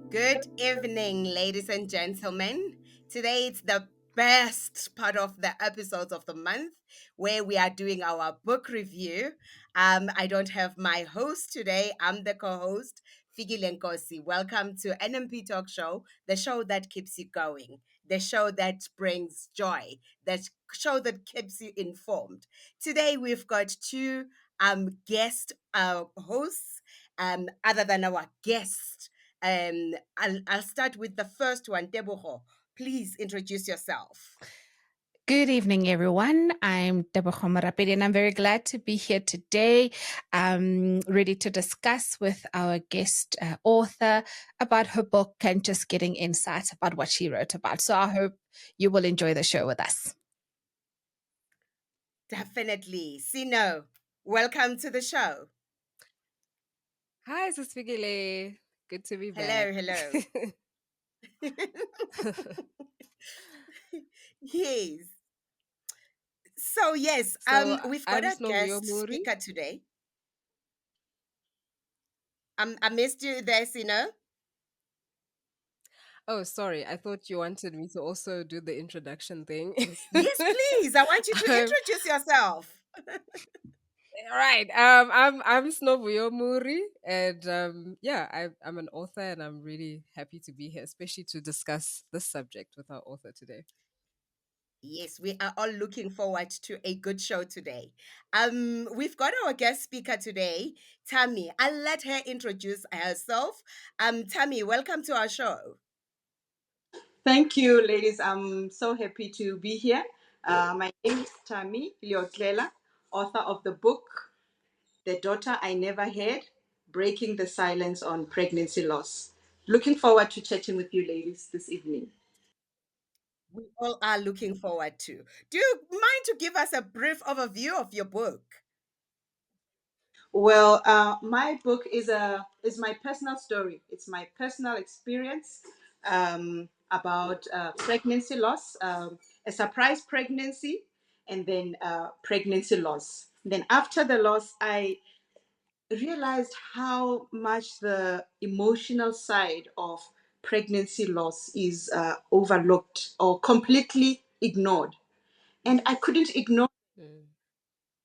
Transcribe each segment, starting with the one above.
Good evening, ladies and gentlemen. Today it's the best part of the episodes of the month where we are doing our book review. I don't have my host today. I'm the co-host, Figi Lenkosi. Welcome to NMP Talk Show, the show that keeps you going, the show that brings joy, that show that keeps you informed. Today we've got two guest hosts, other than our guest. I'll start with the first one, Tebogo. Please introduce yourself. Good evening, everyone. I'm Deborah Marapedi, and I'm very glad to be here today, ready to discuss with our guest author about her book and just getting insights about what she wrote about. So I hope you will enjoy the show with us. Definitely. Sino, welcome to the show. Hi, Sisigile. Good to be back. Hello, hello. Yes. So yes, So we've got I'm a Snovio guest Muri. speaker today. I missed you there, Sino. Oh, sorry. I thought you wanted me to also do the introduction thing. Yes, please. I want you to um, introduce yourself. right. I'm Snovio Muri, and yeah, I'm an author, and I'm really happy to be here, especially to discuss this subject with our author today. Yes, we are all looking forward to a good show today. We've got our guest speaker today, Tammy. I'll let her introduce herself. Tammy, welcome to our show. Thank you, ladies. I'm so happy to be here. My name is Tami Leotlela, author of the book The Daughter I Never Had, Breaking the Silence on Pregnancy Loss. Looking forward to chatting with you ladies this evening. We all are looking forward to. Do you mind to give us a brief overview of your book? Well, my book is my personal story. It's my personal experience about pregnancy loss, a surprise pregnancy, and then pregnancy loss. Then after the loss, I realized how much the emotional side of pregnancy loss is overlooked or completely ignored, and I couldn't ignore. Mm.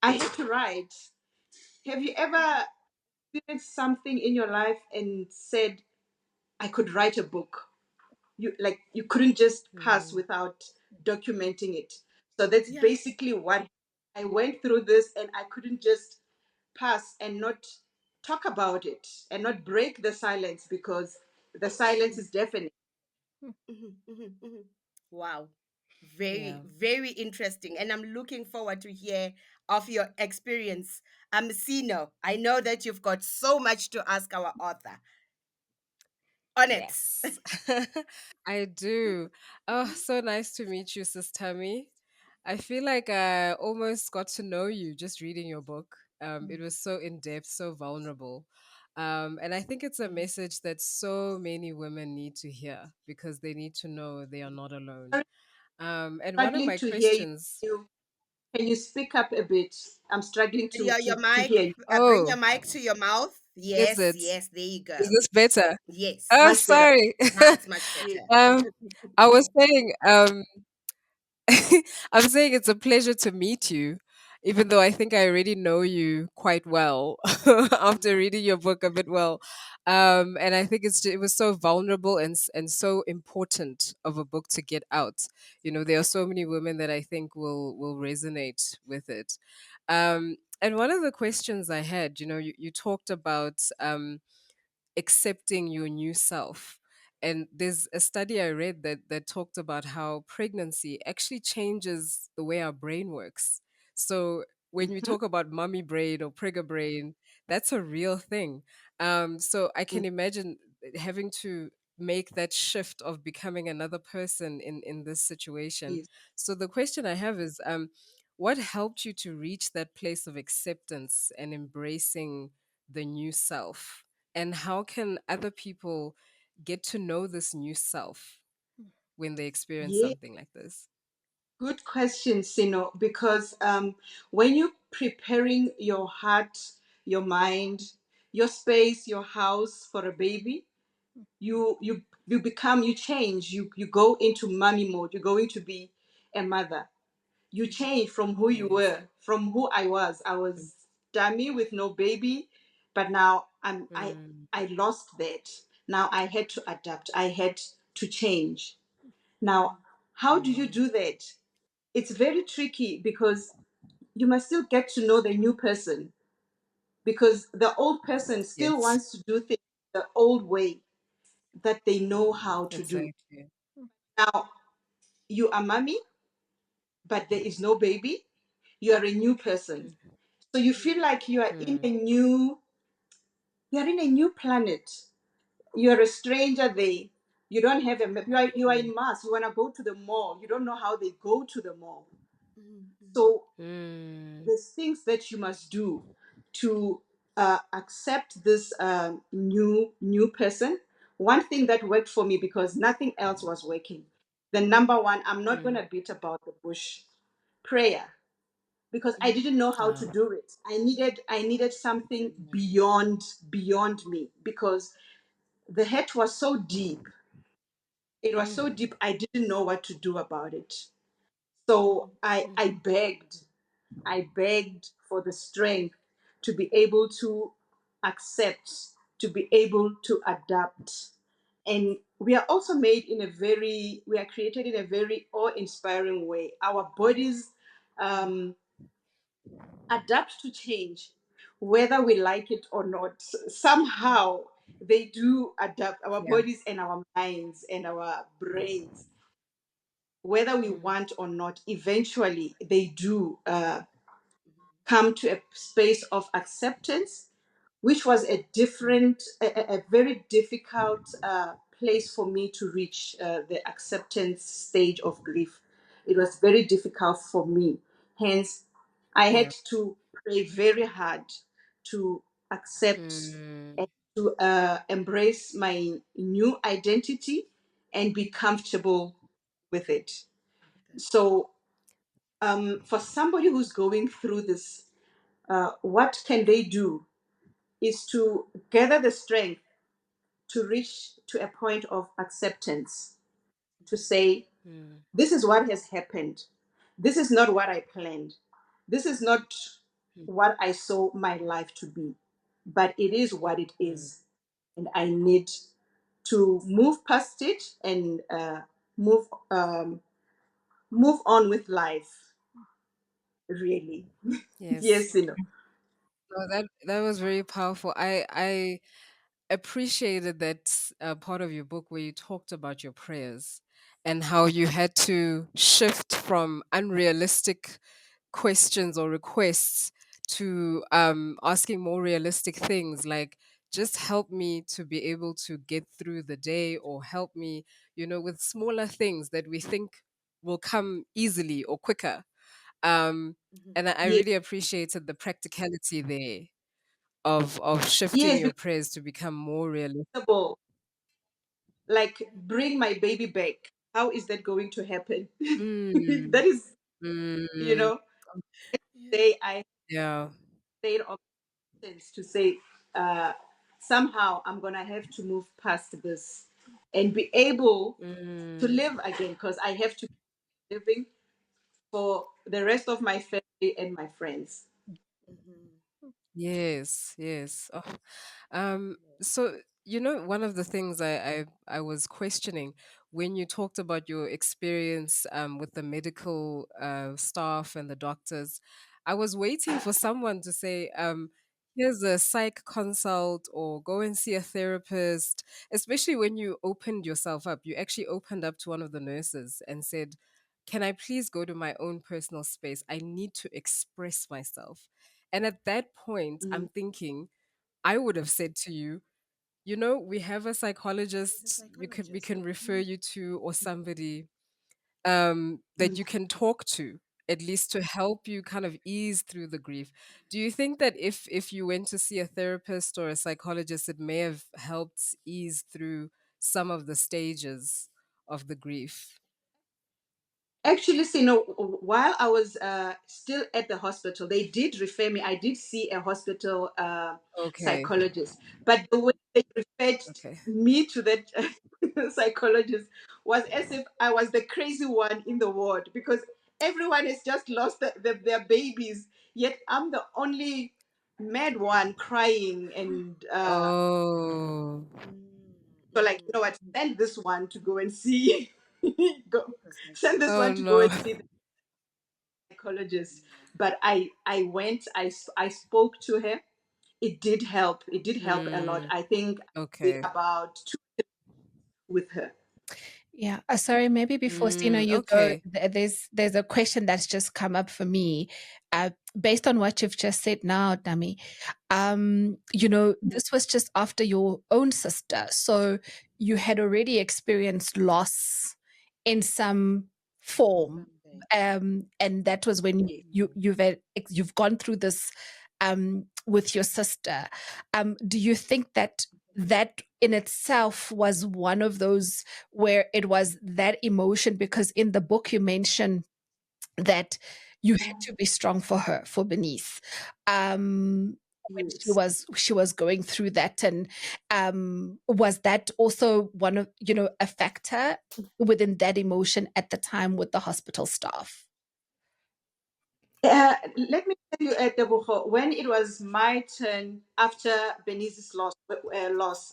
I had to write. Have you ever experienced something in your life and said, I could write a book? You couldn't just pass Mm. without documenting it. So that's Yeah. basically what I went through this, and I couldn't just pass and not talk about it and not break the silence, because the silence is deafening. Mhm, mhm, mhm. Wow. Yeah. Very, very interesting. And I'm looking forward to hear of your experience. Sino, I know that you've got so much to ask our author. On it. Yes, I do. Oh, so nice to meet you, Sis Tammy. I feel like I almost got to know you just reading your book. It was so in depth, so vulnerable. And I think it's a message that so many women need to hear because they need to know they are not alone. I'm And one of struggling my to hear you. questions, Can you speak up a bit? I'm struggling Your to mic, hear you. bring oh, your mic to your mouth. is Yes, it? yes, there you Is go. this better? Yes, Oh, Much better. sorry. that's much Yeah. better. um, I was saying, I'm saying it's a pleasure to meet you, even though I think I already know you quite well after reading your book a bit well. And I think it was so vulnerable and so important of a book to get out. You know, there are so many women that I think will resonate with it. And one of the questions I had, you talked about accepting your new self. And there's a study I read that talked about how pregnancy actually changes the way our brain works. So when we Mhm. talk about mommy brain or pregger brain, that's a real thing. So I Mm. can imagine having to make that shift of becoming another person in this situation. Yes. So the question I have is, what helped you to reach that place of acceptance and embracing the new self? And how can other people get to know this new self when they experience Yeah. something like this? Good question, Sino, because when you're preparing your heart, your mind, your space, your house for a baby, you change, you go into mommy mode, you're going to be a mother. You change from who you Yes. were, from who I was dummy with no baby, but now Mm, I lost that. Now I had to adapt, I had to change. Now, how do you mm, do that? It's very tricky because you must still get to know the new person, because the old person still yes, wants to do things the old way that they know how to do. exactly. Now, you are mommy, but there is no baby. You are a new person. Mm, So you feel like mm, you are in a new planet. You are a stranger there. You don't have a map. You are mm, in Mars. You want to go to the mall. You don't know how they go to the mall. Mhm. So mm, there's things that you must do to accept this new person. One thing that worked for me, because nothing else was working. The number one, I'm not going mm. to beat about the bush, prayer, because I Mhm. didn't know how to Ah, do it. I needed something beyond me, because the hurt was so deep. It was so deep. I didn't know what to do about it. So I begged for the strength to be able to accept, to be able to adapt. And we are created in a very awe-inspiring way. Our bodies um, adapt to change, whether we like it or not. Somehow they do adapt, our yeah. bodies and our minds and our brains, whether we Mm, want or not. Eventually, they do come to a space of acceptance, which was a very difficult place for me to reach, the acceptance stage of grief. It was very difficult for me. Hence, I yeah. had to pray very hard to accept Mm, and to embrace my new identity and be comfortable with it. So, for somebody who's going through this, what can they do is to gather the strength to reach to a point of acceptance, to say, mm, this is what has happened. This is not what I planned. This is not mm, what I saw my life to be, but it is what it mm. is. And I need to move past it and move um, move on with life, really. Yes. Yes, you know. No, that was very powerful. I appreciated that part of your book where you talked about your prayers and how you had to shift from unrealistic questions or requests to asking more realistic things like just help me to be able to get through the day, or help me, with smaller things that we think will come easily or quicker. um and I Yes, really appreciated the practicality there of shifting yes, your prayers to become more realistic. because like, bring my baby back. How is that going to happen? Mm, That is, you mm, know, say I yeah. stayed of sense to say, uh, somehow I'm gonna have to move past this and be able to Mm. live again, because I have to be living for the rest of my family and my friends. Yes, yes. Oh, so one of the things I was questioning when you talked about your experience with the medical staff and the doctors, I was waiting for someone to say, here's a psych consult or go and see a therapist, especially when you opened yourself up. You actually opened up to one of the nurses and said, can I please go to my own personal space? I need to express myself. And at that point, Mhm. I'm thinking, I would have said to you, we have a The psychologist we psychologist. can refer Mhm. you to, or somebody that Mhm. you can talk to, at least to help you kind of ease through the grief. Do you think that if you went to see a therapist or a psychologist, it may have helped ease through some of the stages of the grief? Actually, see, no, while I was still at the hospital, they did refer me. I did see a hospital Okay. psychologist, but the way they referred Okay. me to that psychologist was as if I was the crazy one in the ward, because everyone has just lost their babies, yet I'm the only mad one crying. And Oh. so, like, you know what, send this one to go and see, go, send this Oh one to go no. and see psychologist. But I went, I spoke to her. It did help, it did help a lot. Hmm. I think I did Okay. about two with her. Yeah. Sorry, maybe before Sino Mm, you go, okay. there's a question that's just come up for me, based on what you've just said now, Dami. This was just after your own sister, so you had already experienced loss in some form, and that was when Yes. you've gone through this with your sister. Do you think that that in itself was one of those where it was that emotion? Because in the book you mention that you had to be strong for her, for Bernice, when Yes. she was going through that. And was that also one of, a factor within that emotion at the time with the hospital staff? Let me tell you, at the when it was my turn after Benice's loss,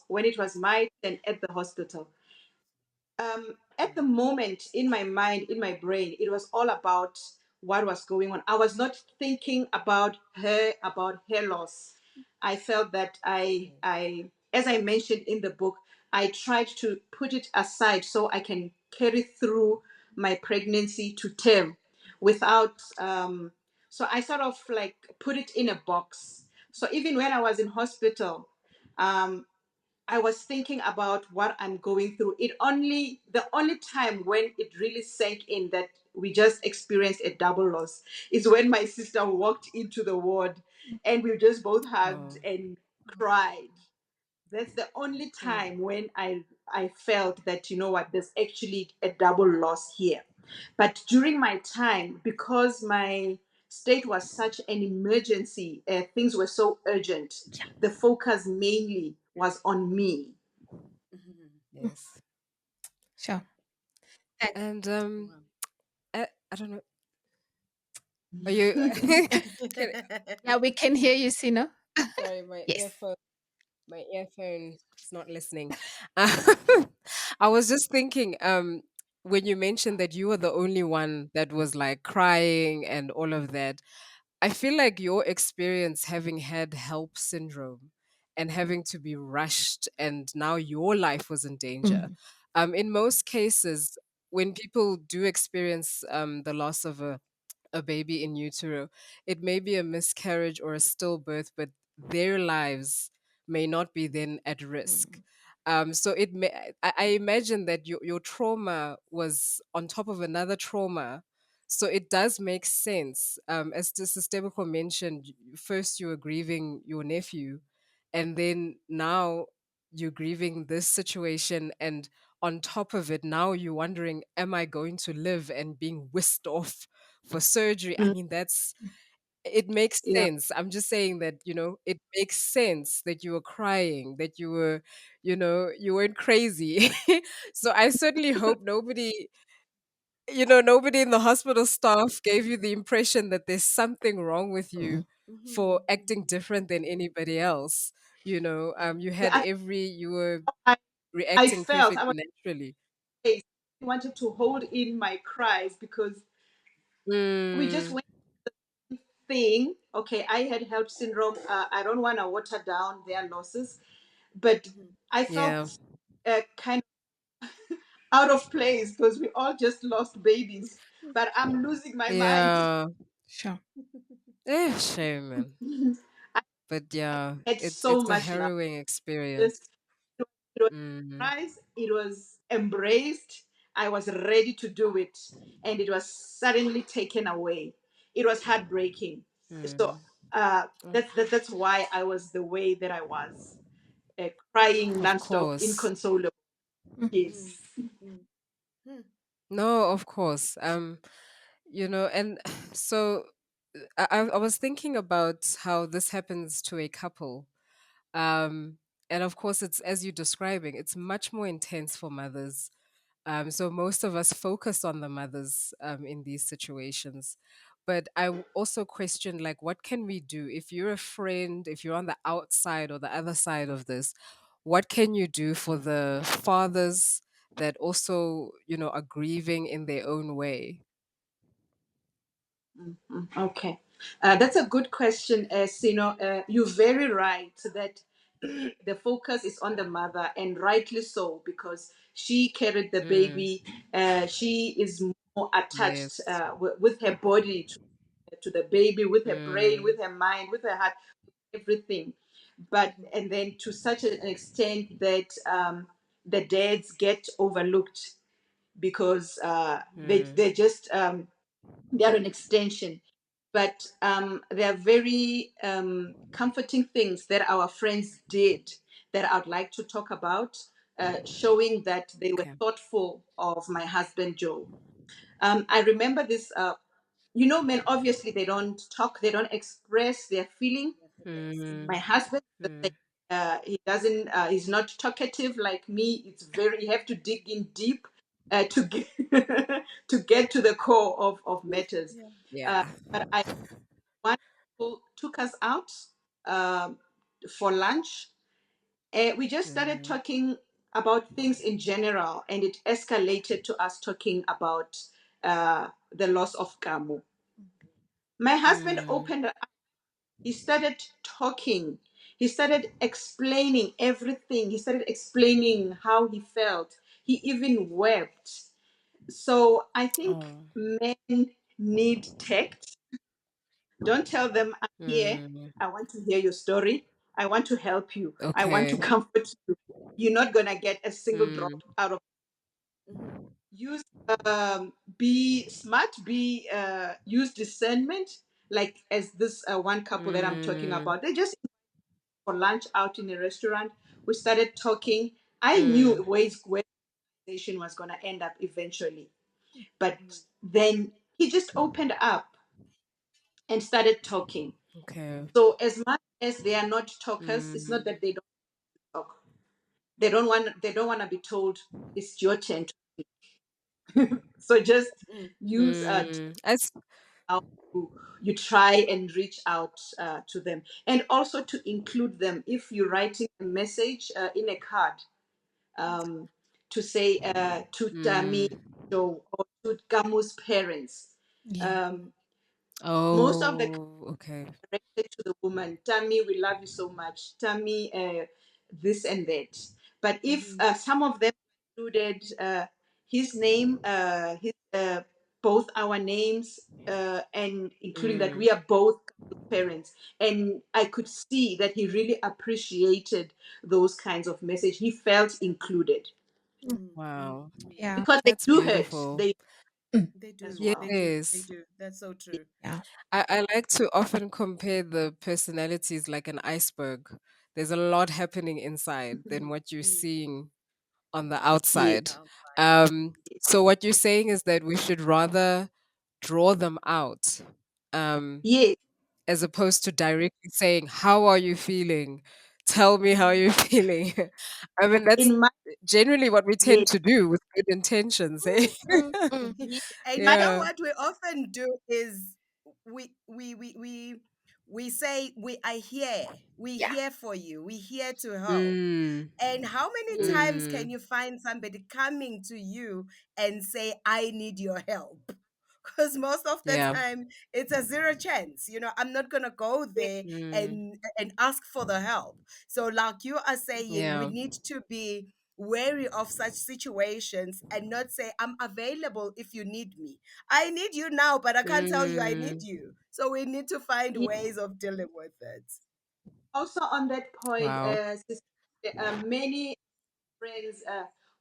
when it was my turn at the hospital, at the moment, in my mind, in my brain, it was all about what was going on. I was not thinking about her loss. I felt that as I mentioned in the book, I tried to put it aside so I can carry through my pregnancy to term without. So I sort of like put it in a box. So even when I was in hospital, um, I was thinking about what I'm going through. The only time when it really sank in that we just experienced a double loss is when my sister walked into the ward and we just both hugged Oh. and cried. That's the only Mm. time when I felt that, you know what, there's actually a double loss here. But during my time, because my state was such an emergency, things were so urgent, the focus mainly was on me. Yes. Sure. Thank- And I don't know. Are you can, Yeah, we can hear you, Sino. sorry, my Yes. earphone is not listening. I was just thinking, when you mentioned that you were the only one that was like crying and all of that, I feel like your experience having had HELP syndrome and having to be rushed and now your life was in danger. Mhm. In most cases, when people do experience the loss of a baby in utero, it may be a miscarriage or a stillbirth, but their lives may not be then at risk. Mhm. So it may, I imagine that your trauma was on top of another trauma. So it does make sense. As the Sistemico mentioned, first you were grieving your nephew, and then now you're grieving this situation. And on top of it, now you're wondering, am I going to live, and being whisked off for surgery? I Mm. mean, it makes Yeah. sense. I'm just saying that, it makes sense that you were crying, that you were, you weren't crazy. So I certainly hope nobody in the hospital staff gave you the impression that there's something wrong with you Mm. for acting different than anybody else. Yeah, You were I, I reacting felt perfectly I was naturally. I wanted to hold in my cries because we just Mm, went thing. Okay, I had HELP syndrome. I don't want to water down their losses, but I yeah, felt kind of out of place because we all just lost babies. But I'm losing my mind. yeah. Sure. Shame, man. I But yeah, had it's so it's a much love. harrowing experience. Just it was Mm, surprised, it was embraced. I was ready to do it, and it was suddenly taken away. It was heartbreaking. So mm. Oh, that's why I was the way that I was, crying of nonstop, course. inconsolable. Mm. Yes. No, of course. And so I was thinking about how this happens to a couple. Um, and of course, it's as you're describing, it's much more intense for mothers. So most of us focus on the mothers in these situations. But also question, like, what can we do if you're a friend, if you're on the outside or the other side of this? What can you do for the fathers that also, are grieving in their own way? Okay. That's a good question. As you know, you're very right that the focus is on the mother, and rightly so, because she carried the Mm, baby. She is more attached yes. with her body to the baby, with her brain, Mm, with her mind, with her heart, everything. But and then to such an extent that the dads get overlooked because mm, they just they're an extension. But there are very comforting things that our friends did that I'd like to talk about, showing that they were okay. thoughtful of my husband Joe. I remember this. You know, men obviously they don't talk, they don't express their feeling. Mm, My husband, the same. mm, He doesn't. He's not talkative like me. It's very. You have to dig in deep to get to get to the core of matters. Uh, yeah. but I one who took us out um, for lunch. We just started Mm, talking about things in general, and it escalated to us talking about the loss of Kamu. My husband mm, opened. He started talking. He started explaining everything. He started explaining how he felt. He even wept. So I think oh, men need tact. Don't tell them, I'm here. mm, I want to hear your story. I want to help you. I want to okay. comfort you. You're not going to get a single Mm, drop out of use. Be smart, be use discernment, like as this one couple that I'm talking mm, about. They just for lunch out in a restaurant. We started talking. I knew mm, where the conversation was going to end up eventually. But then he just opened up and started talking. okay. So as much as they are not talkers, it's not Mm, that they don't talk. They don't want to be told it's your turn. So just use as how you try and reach out to them, and also to include them if you're writing a message in a card, um, to say to Tami mm, or to Gamu's parents. Yeah. Um, most of the oh, okay. directed to the woman, Tammy, we love you so much. Tammy, this and that. But if some of them included his name, both our names, and including that Mm, we are both parents, and I could see that he really appreciated those kinds of message. He felt included wow. Yeah. because they That's do hurt. beautiful. They Mm. They as do. well. They do. They Yes. do. That's so true. Yeah. I like to often compare the personalities like an iceberg. There's a lot happening inside than what you're seeing on the Yes, outside. So what you're saying is that we should rather draw them out, um, yes. as opposed to directly saying, "How are you feeling? Tell me how you're feeling." I mean, that's In my generally what we tend yes, to do with good intentions, eh? yes, And you my know Yeah. what we often do is we we we we we say we are here. We Yeah. here for you. We here to help. Mm, And how many yes. times can mm, you find somebody coming to you and say, I need your help? Because most of the yeah. time it's a zero chance. I'm not gonna go there Mm, and ask for the help. So, like you are saying, we yeah. need to be wary of such situations and not say, I'm available if you need me. I need you now, but I can't tell you I need Mm, you. So we need to find Yes. ways of dealing with it. Also on that point, wow. many friends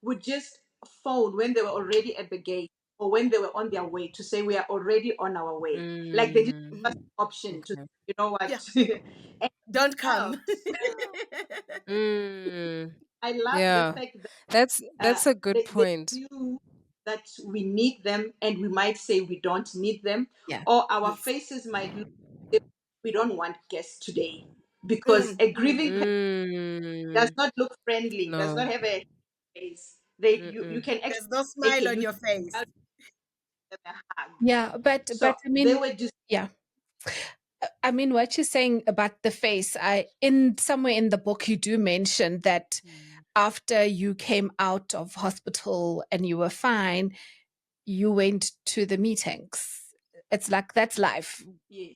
would just phone when they were already at the gate or when they were on their way to say we are already on our way. Like they didn't Mm, give us the option to, okay. you know Yeah, what, and don't come. felt. Mm, I love the yeah. fact that That's a good they point. knew that we need them and we might say we don't need them, Yeah. or our Yes. faces might look as if we don't want guests today, because Mm, a mm. grieving person does Mm. not look friendly, does not No. have a face. You Mm-mm. can actually There's no make smile it on look your face. like a hug. Yeah, but So I they mean, were just yeah. I mean, what you're saying about the face, I in somewhere in the book you do mention that Mm. after you came out of hospital and you were fine, you went to the meetings. It's like that's life. yes,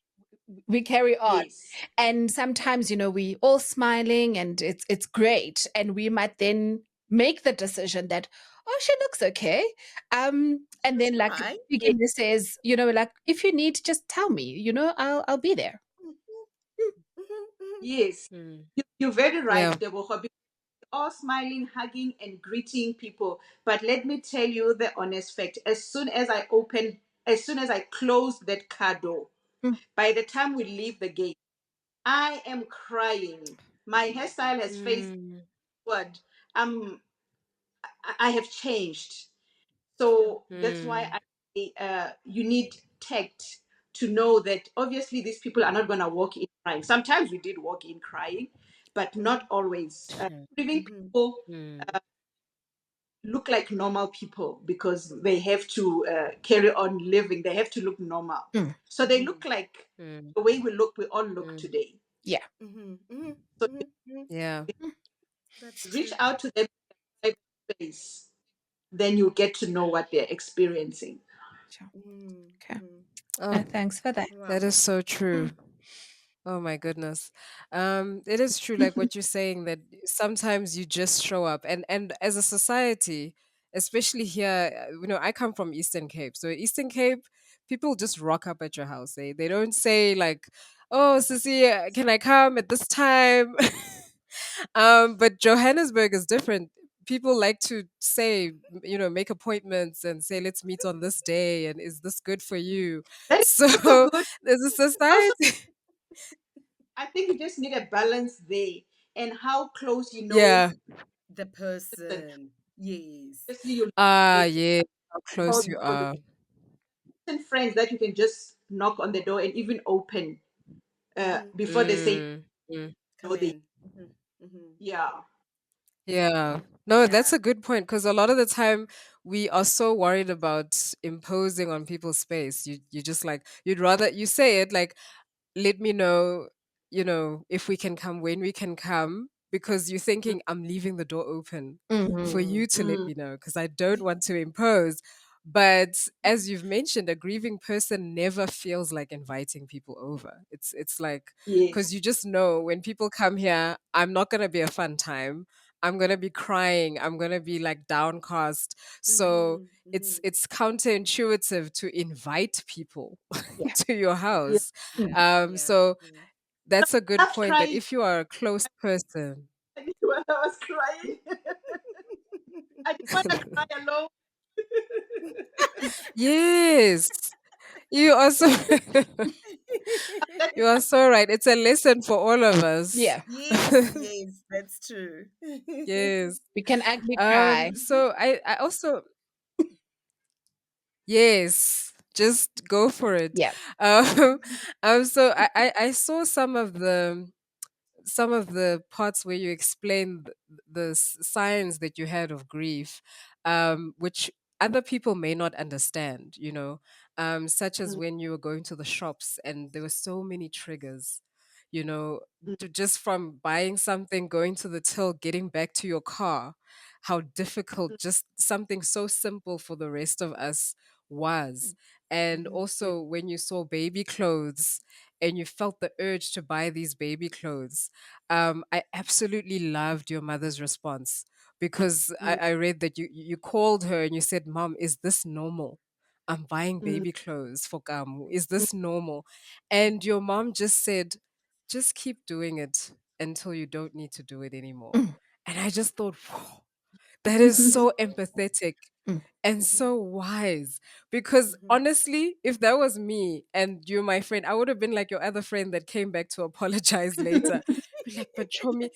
We carry on. yes, And sometimes, we all smiling and it's great. And we might then make the decision that, oh, she looks okay. And That's then like right. yes, Beginner says, like if you need, just tell me, I'll be there. Mhm, mhm, mhm. yes. Mm. You're very right, Yeah. Deborah. All smiling, hugging, and greeting people. But let me tell you the honest fact. As soon as I closed that car door, Mm, by the time we leave the gate, I am crying. My hairstyle has faced Mm. what? Um, I have changed. Yeah. So that's why Mm. you need tact to know that obviously these people are not going to walk in crying. Sometimes we did walk in crying, but not Mhm, always. Mm. Grieving mhm, people Mm. look like normal people because they have to carry on living. They have to look normal. mm, So they mhm, look like Mm. the way we all look Mm. today. yeah. mhm, mhm, So mhm, mhm. Yeah. Mm, That's reach true. out to them in private space, then you get to know what they're experiencing. sure. Mhm, Okay. mhm. Oh, Thanks for that. that Wow. is so true. Mm, Oh my goodness. It is true, like what you're saying, that sometimes you just show up, and as a society, especially here, I come from Eastern Cape. So Eastern Cape, people just rock up at your house. They don't say like, "Oh, Sissy, can I come at this time?" But Johannesburg is different. People like to say, make appointments and say, "Let's meet on this day," and is this good for you? That is also So good. there's a Also, society. I think you just need a balance there and how close you know Yeah. The the person. person. Yes. Obviously, you Ah, know yeah. How close all you for the are. certain friends that you can just knock on the door and even open Mhm. before they say Mm, mm. Come no. They in. Mhm, mhm. yeah. Yeah. No, that's Yeah. a good point because a lot of the time we are so worried about imposing on people's space. You just like you'd rather you say it like let me know, if we can come, when we can come, because you're thinking, I'm leaving the door open for mhm, you to let Mm, me know because I don't want to impose. But as you've mentioned, a grieving person never feels like inviting people over. It's like yes. because you just know when people come here, I'm not gonna be a fun time. I'm gonna be crying. I'm gonna be like downcast. So Mhm, mhm. it's counterintuitive to invite people yeah. to your Yeah. house. Mm, Yeah. So Yeah. that's a good Not point that crying if you are a close person, when I was crying. I didn't want to cry alone. yes, you also That you are so right. It's a lesson for all of us. yeah. Yes, yes, that's true. Yes. We can actually cry. So I also yes, just go for it. Yeah. Um, so I saw some of the parts where you explain the signs that you had of grief, which other people may not understand, such as mm, when you were going to the shops and there were so many triggers, you know, mm, just from buying something, going to the till, getting back to your car, how difficult just something so simple for the rest of us was. And Mhm, mm, also when you saw baby clothes and you felt the urge to buy these baby clothes. I absolutely loved your mother's response because I, mm, I read that you called her and you said, "Mom, is this normal? I'm buying mm, baby clothes for Kamu. Is mm, this normal?" And your mom just said, "Just keep doing it until you don't need to do it anymore." Mm, And I just thought, "Whoa, that is so empathetic mm, and mhm, so wise." Because mhm. honestly, if that was me and you're my friend, I would have been like your other friend that came back to apologize later. be like, but Chomi,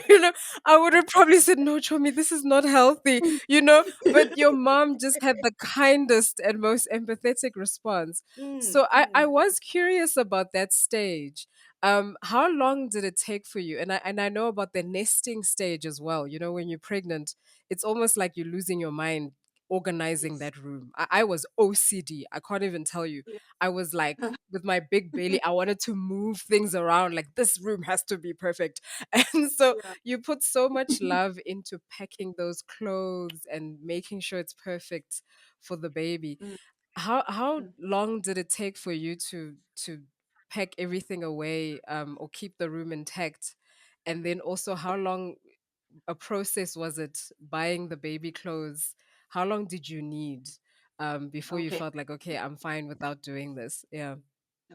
you know, I would have probably said, no, Chomi, this is not healthy, you know, but your mom just had the kindest and most empathetic response. Mm, So I mm. was curious about that stage. How long did it take for you? And I know about the nesting stage as well. You know, when you're pregnant, it's almost like you're losing your mind organizing Yes. that room. I was OCD. I can't even tell you. I was like, with my big Bailey, I wanted to move things around. Like, this room has to be perfect. And so Yeah. you put so much love into packing those clothes and making sure it's perfect for the baby. Mm, How mm. long did it take for you to pack everything away, or keep the room intact? And then also, how long a process was it buying the baby clothes? How long did you need, before you Okay. felt like, okay, I'm fine without doing this? Yeah.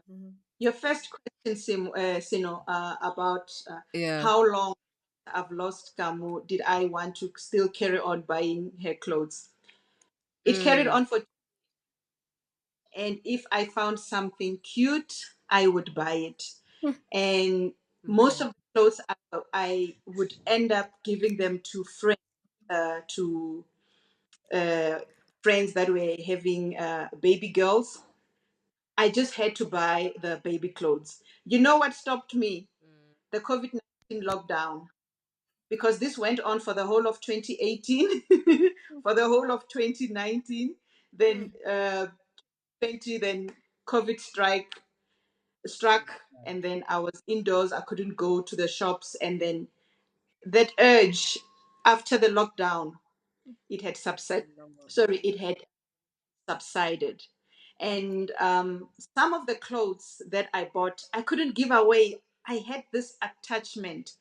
Mhm. Your first question, Sino, about Yeah. how long I've lost Kamu, did I want to still carry on buying her clothes? It carried Mm. on for, and if I found something cute, I would buy it. And most Okay. of the clothes I would end up giving them to friends, to uh, friends that were having baby girls. I just had to buy the baby clothes. You know what stopped me? The COVID-19 lockdown, because this went on for the whole of 2018, for the whole of 2019, then Mm. 20, then COVID struck, and then I was indoors. I couldn't go to the shops, and then that urge after the lockdown, it had subsided. Sorry, it had subsided. And some of the clothes that I bought, I couldn't give away. I had this attachment.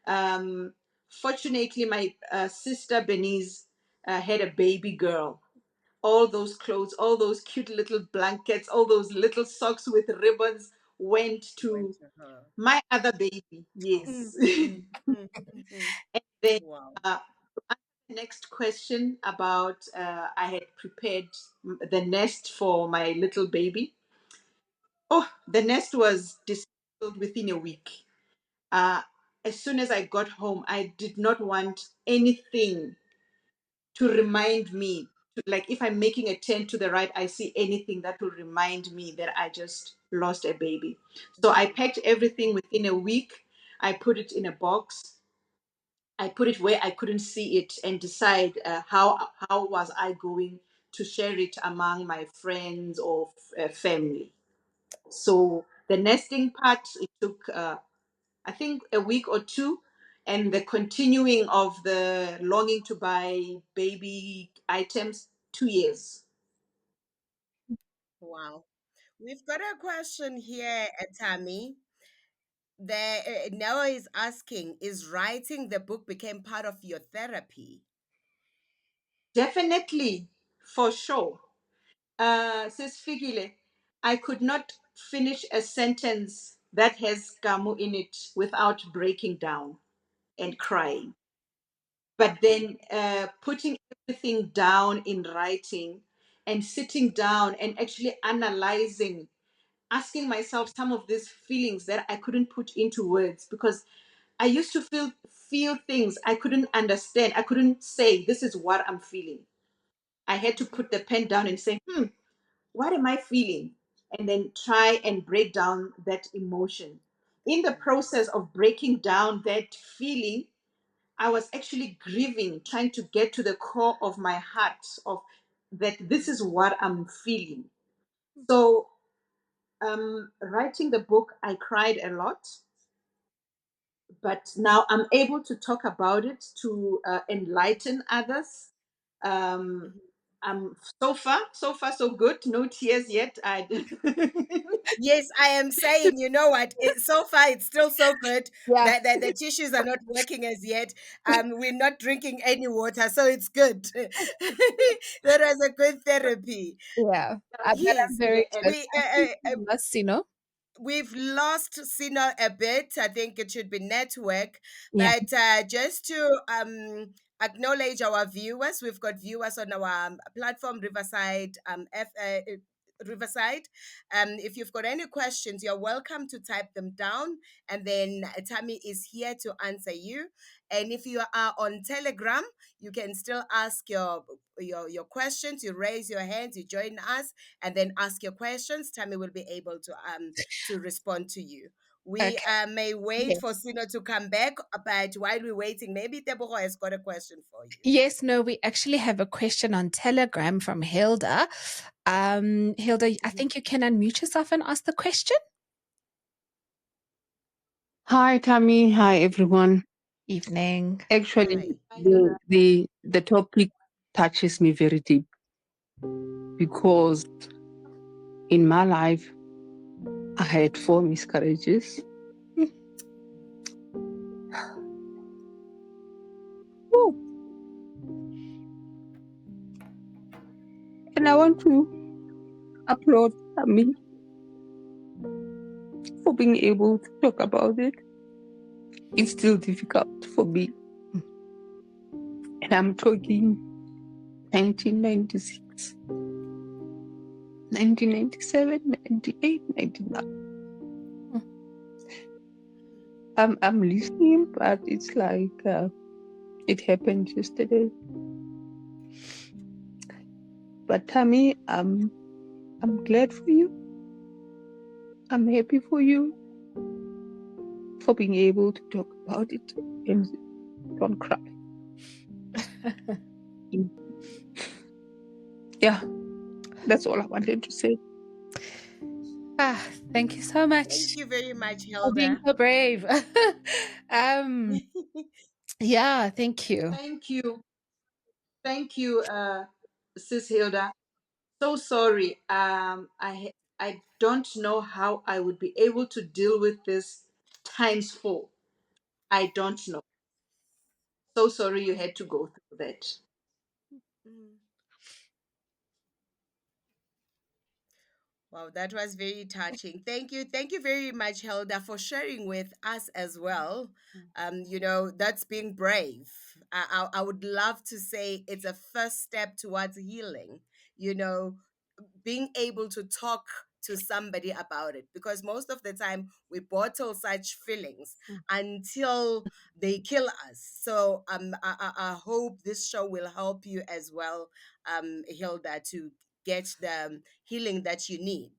Um, Fortunately, my sister Benice had a baby girl. All those clothes, all those cute little blankets, all those little socks with ribbons went Went to to her. my other baby. Mm, Yes. mm, mm, mhm. And then Wow. uh, next question about I had prepared the nest for my little baby. Oh, the nest was dismantled within a week. Uh, as soon as I got home, I did not want anything to remind me. Like if I'm making a turn to the right, I see anything that will remind me that I just lost a baby. So I packed everything within a week. I put it in a box. I put it where I couldn't see it and decide how was I going to share it among my friends or family. So the nesting part, it took I think a week or two, and the continuing of the longing to buy baby items, 2 years. Wow. We've got a question here, Tammy. The Noah is asking, is writing the book became part of your therapy? Definitely, for sure. Says Figile, I could not finish a sentence that has Gamu in it without breaking down and crying. But then putting everything down in writing and sitting down and actually analyzing, asking myself some of these feelings that I couldn't put into words, because I used to feel things I couldn't understand. I couldn't say this is what I'm feeling. I had to put the pen down and say, what am I feeling? And then try and break down that emotion. In the process of breaking down that feeling, I was actually grieving, trying to get to the core of my heart of that this is what I'm feeling. So, writing the book, I cried a lot, but now I'm able to talk about it to enlighten others. Um, Mhm. I'm so far, so good. No tears yet. I Yes, I am saying, you know what? So far, it's still so good Yeah, that the tissues are not working as yet. We're not drinking any water, so it's good. That was a good therapy. yeah. But I'm Yes, very close. we I think we lost, we've lost Sino a bit. I think it should be network, Yeah. but just to acknowledge our viewers, we've got viewers on our platform Riverside Riverside. If you've got any questions, you're welcome to type them down, and then Tammy is here to answer you. And if you are on Telegram, you can still ask your questions. You raise your hands, you join us, and then ask your questions. Tammy will be able to respond to you. We Okay. may wait for Yes. Sino to come back, but while we're waiting, maybe Tebogo has got a question for you. Yes, no, we actually have a question on Telegram from Hilda. Hilda, I Mhm. think you can unmute yourself and ask the question. Hi, Tammy. Hi, everyone. Evening. Actually, Hi. Hi, the Hilda. the the topic touches me very deep because in my life I had 4 miscarriages. Woo. And I want to applaud Tammy for being able to talk about it. It's still difficult for me. And I'm talking 1996, 1997, 98, 99. I'm listening, but it's like it happened yesterday. But Tammy, I'm glad for you. I'm happy for you for being able to talk about it and don't cry. Yeah, that's all I wanted to say. Thank you so Thank much you very much, for being Hilda. so brave. um, yeah, thank you. Thank you. Thank you, Sis Hilda. So sorry. I don't know how I would be able to deal with this times four. I don't know. So sorry you had to go through that. Mm. Wow, that was very touching. Thank you. Thank you very much, Helda, for sharing with us as well. That's being brave. I would love to say it's a first step towards healing, you know, being able to talk to somebody about it, because most of the time we bottle such feelings until they kill us. So I hope this show will help you as well, Hilda, to get the healing that you need.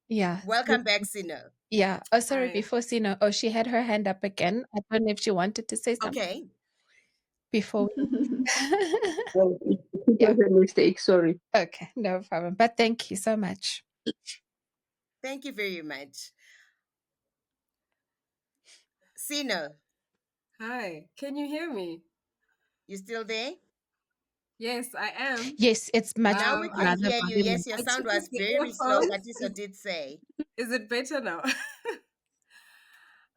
Yeah. Welcome back, Sino. Yeah. Oh, sorry, Hi. before Sino. Oh, she had her hand up again. I don't know if she wanted to say something Okay. before. Well, it Yeah. was a mistake, sorry. Okay. No problem. But thank you so much. Thank you very much. Sino, Hi. Can you hear me? you still there? Yes, I am. Yes, it's much Now we can louder hear you. volume. Yes, your I sound took off was the very slow, earphones. but Tiso did say. Is it better now?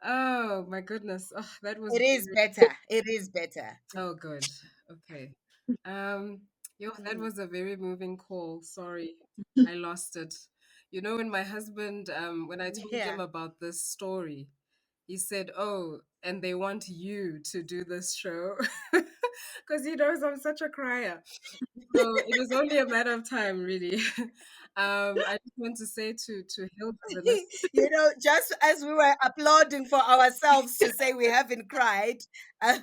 Oh my goodness. Oh, that was It is very, better. It is better. oh good. Okay. Um, that Mhm. was a very moving call. Sorry, I lost it. You know, when my husband, when I told him Yeah. about this story, he said, "Oh, and they want you to do this show," because he knows I'm such a crier. So it was only a matter of time, really. I just want to say to Hilda, the listener, Just as we were applauding for ourselves to say we haven't cried. it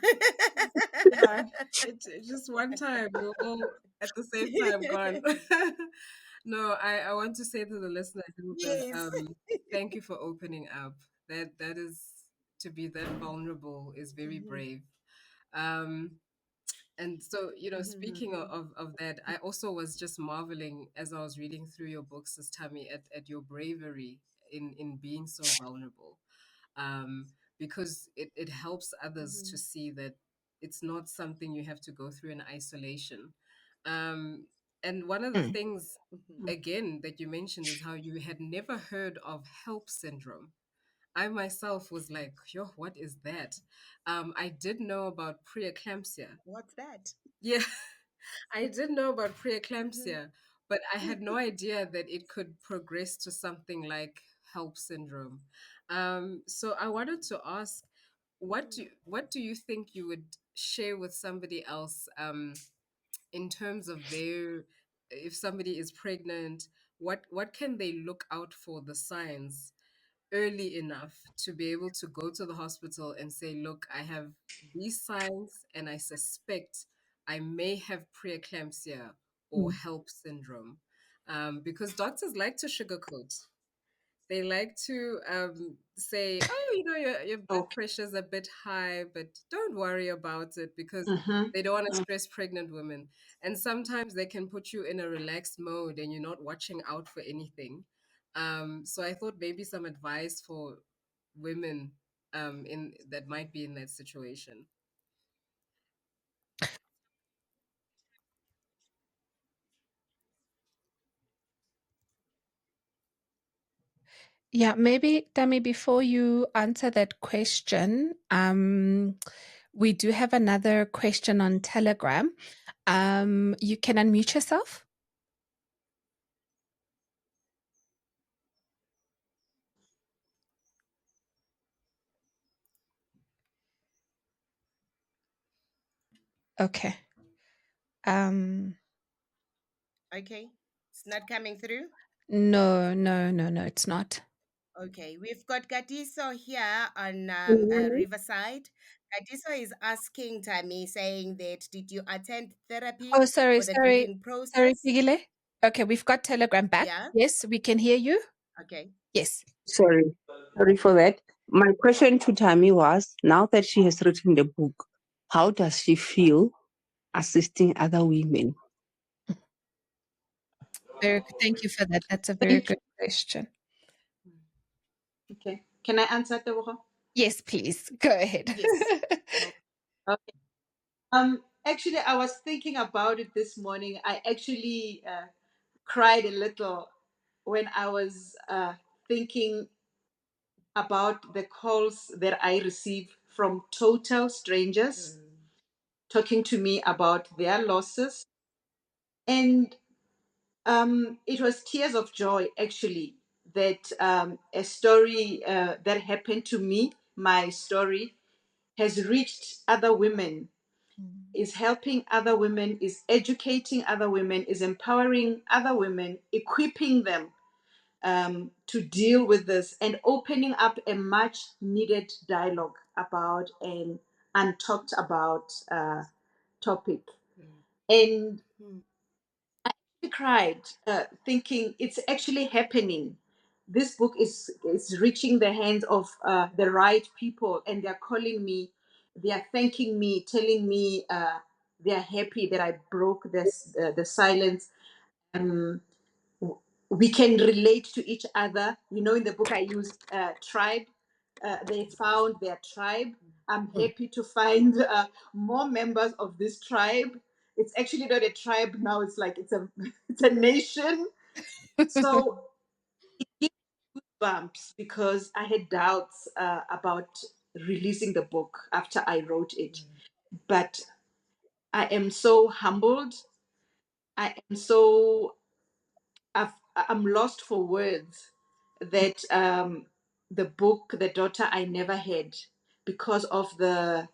just one time we were all at the same time gone. No, I want to say to the listener, Hilda, Yes. thank you for opening up. That is, to be that vulnerable is very Mhm, brave. Um, and so, mhm, speaking of that, I also was just marveling as I was reading through your books, Sis Tammy, at your bravery in being so vulnerable, because it helps others to mhm, see that it's not something you have to go through in isolation. Um, and one of the Mm. things, mhm. again, that you mentioned is how you had never heard of HELP syndrome. I myself was like, yo, what is that? I did know about preeclampsia. What's that? Yeah, I did know about Mhm, preeclampsia, but I had no idea that it could progress to something like HELP syndrome. So I wanted to ask, mhm, what do you think you would share with somebody else, in terms of their, if somebody is pregnant, what can they look out for the signs early enough to be able to go to the hospital and say, look, I have these signs and I suspect I may have preeclampsia or HELLP syndrome. Because doctors like to sugarcoat. They like to say, oh, your blood Okay. pressure is a bit high, but don't worry about it because Mm-hmm. they don't want to stress pregnant women. And sometimes they can put you in a relaxed mode and you're not watching out for anything. So I thought maybe some advice for women in that might be in that situation. Yeah, maybe, Tammy, before you answer that question, we do have another question on Telegram. You can unmute yourself. Okay. Um, Okay. It's not coming through. no, no, no, no, it's not. Okay, we've got Gadiso here on Can you hear me? Riverside. Gadiso is asking Tammy, saying that did you attend therapy Oh, sorry, for the sorry, grieving sorry, process? Pigile. Okay, we've got Telegram back. Yeah. Yes, we can hear you. Okay. Yes. Sorry for that. My question to Tammy was, now that she has written the book, how does she feel assisting other women? Very good. Thank you for that. That's a very Thank good question. you. Okay. Can I answer, Tebogo? Yes, please. Go ahead. Yes. Okay. Okay. Actually, I was thinking about it this morning. I actually cried a little when I was thinking about the calls that I receive from total strangers talking to me about their losses. And it was tears of joy, actually, that a story that happened to me, my story, has reached other women, is helping other women, is educating other women, is empowering other women, equipping them to deal with this, and opening up a much needed dialogue about an untalked about topic. And I cried, thinking it's actually happening. This book is reaching the hands of the right people, and they're calling me, they are thanking me, telling me they are happy that I broke this the silence. Um, we can relate to each other. You know, in the book I used tribe. They found their tribe. I'm happy to find more members of this tribe. It's actually not a tribe now. It's like it's a it's a nation. So it gives bumps because I had doubts about releasing the book after I wrote it. But I am so humbled. I am so I'm lost for words that the book, The Daughter I Never Had, because of the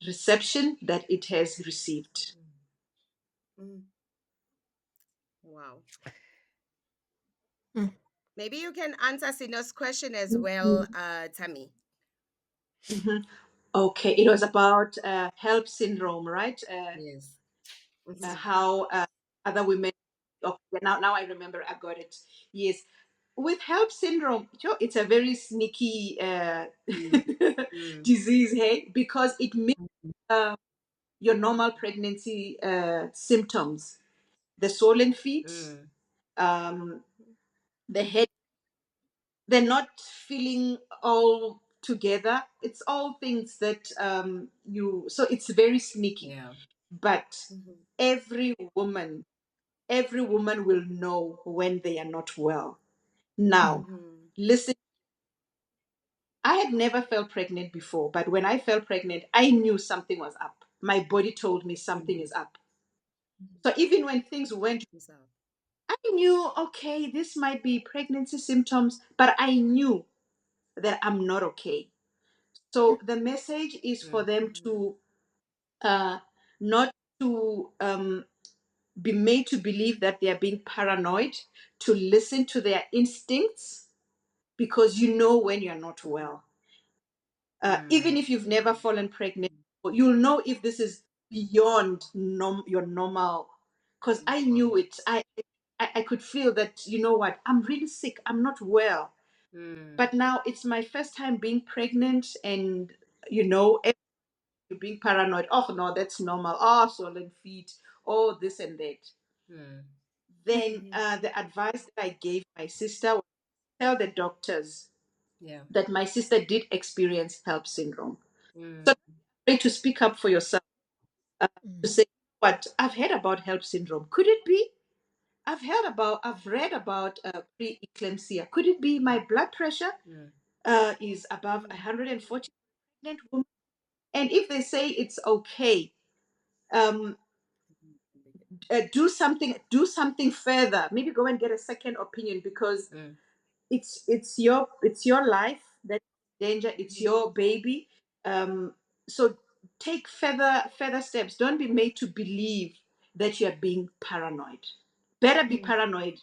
reception that it has received. Mm. Wow. Mm. Maybe you can answer Sino's question as well, Tammy. Mhm. Okay, it was about HELLP syndrome, right? Yes. How other women. Okay, now I remember. I got it. Yes, with HELLP syndrome, it's a very sneaky Mm. Mm. disease, hey, because it mimics your normal pregnancy symptoms: the swollen feet, Mm. um, the head. They're not feeling all together. It's all things that you. So it's very sneaky, Yeah. but Mhm. every woman every woman will know when they are not well. Now, Mhm. listen, I had never felt pregnant before, but when I felt pregnant, I knew something was up. My body told me something Mhm. is up. So even when things went, What's up? I knew, okay, this might be pregnancy symptoms, but I knew that I'm not okay. So the message is for Mm. them to not to be made to believe that they are being paranoid, to listen to their instincts, because you know when you're not well. Even if you've never fallen pregnant, you'll know if this is beyond your normal. Because I knew it. I could feel that, you know what, I'm really sick. I'm not well. But now it's my first time being pregnant, and, you're being paranoid. Oh, no, that's normal. Oh, swollen feet. Oh, this and that. Then the advice that I gave my sister was tell the doctors Yeah. that my sister did experience HELP syndrome. So try to speak up for yourself, to say, what, I've heard about HELP syndrome. Could it be? I've read about preeclampsia. Could it be my blood pressure is above 140 pregnant woman? And if they say it's okay, um, do something further. Maybe go and get a second opinion, because it's your life that's in danger. It's your baby. So take further steps. Don't be made to believe that you are being paranoid. Better be paranoid.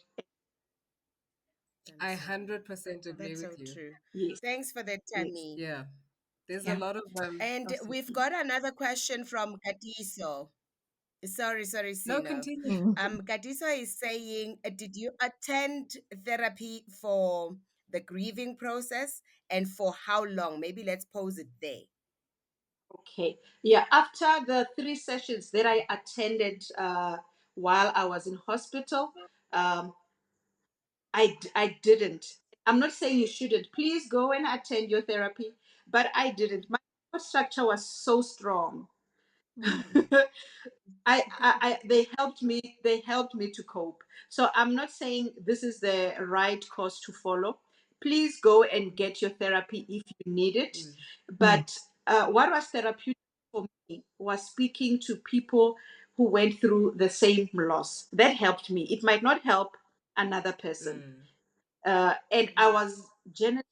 I That's 100% agree that's so with you. true. Yes, Thanks for that, yes. Tammy. Yeah. There's a Yeah. lot of And oh, sorry. we've got another question from Katiso. Sorry, No, Sino. continue. Katiso is saying, did you attend therapy for the grieving process, and for how long? Maybe let's pose it there. Okay. Yeah. After the 3 sessions that I attended while I was in hospital, um, I didn't. I'm not saying you shouldn't. Please go and attend your therapy, but I didn't. My support structure was so strong. They helped me to cope. So I'm not saying this is the right course to follow. Please go and get your therapy if you need it. But what was therapeutic for me was speaking to people who went through the same loss. That helped me. It might not help another person. And I was generally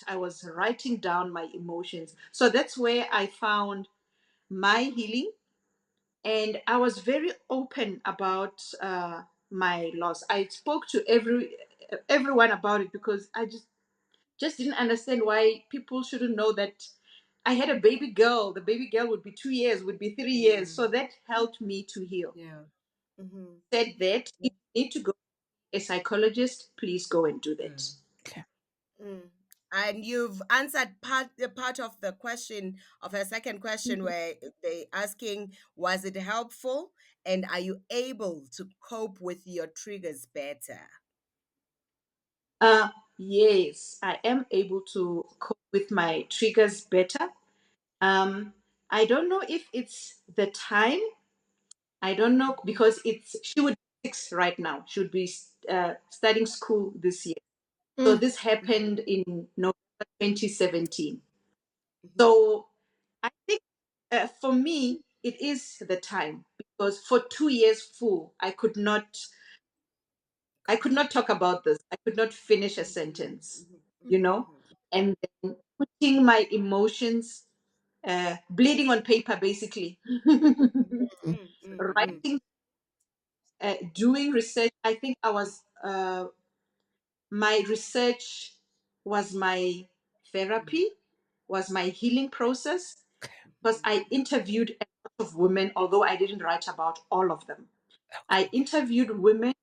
I was writing down my emotions. So that's where I found my healing, and I was very open about my loss. I spoke to everyone about it, because I just didn't understand why people shouldn't know that I had a baby girl. The baby girl would be 2 years, would be 3 years. So that helped me to heal. Yeah. Said that if you need to go to a psychologist, please go and do that. Okay. Mm. And you've answered part of the question of her second question, where they asking, was it helpful, and are you able to cope with your triggers better? Uh, yes, I am able to cope with my triggers better. Um, I don't know if it's the time. I don't know, because she would be 6 right now. She would be starting school this year. So this happened in November 2017. So I think for me it is the time, because for 2 years full I could not talk about this. I could not finish a sentence, you know, and then putting my emotions, bleeding on paper, basically, writing, doing research. I think my research was my therapy, was my healing process, because I interviewed a lot of women, although I didn't write about all of them. I interviewed women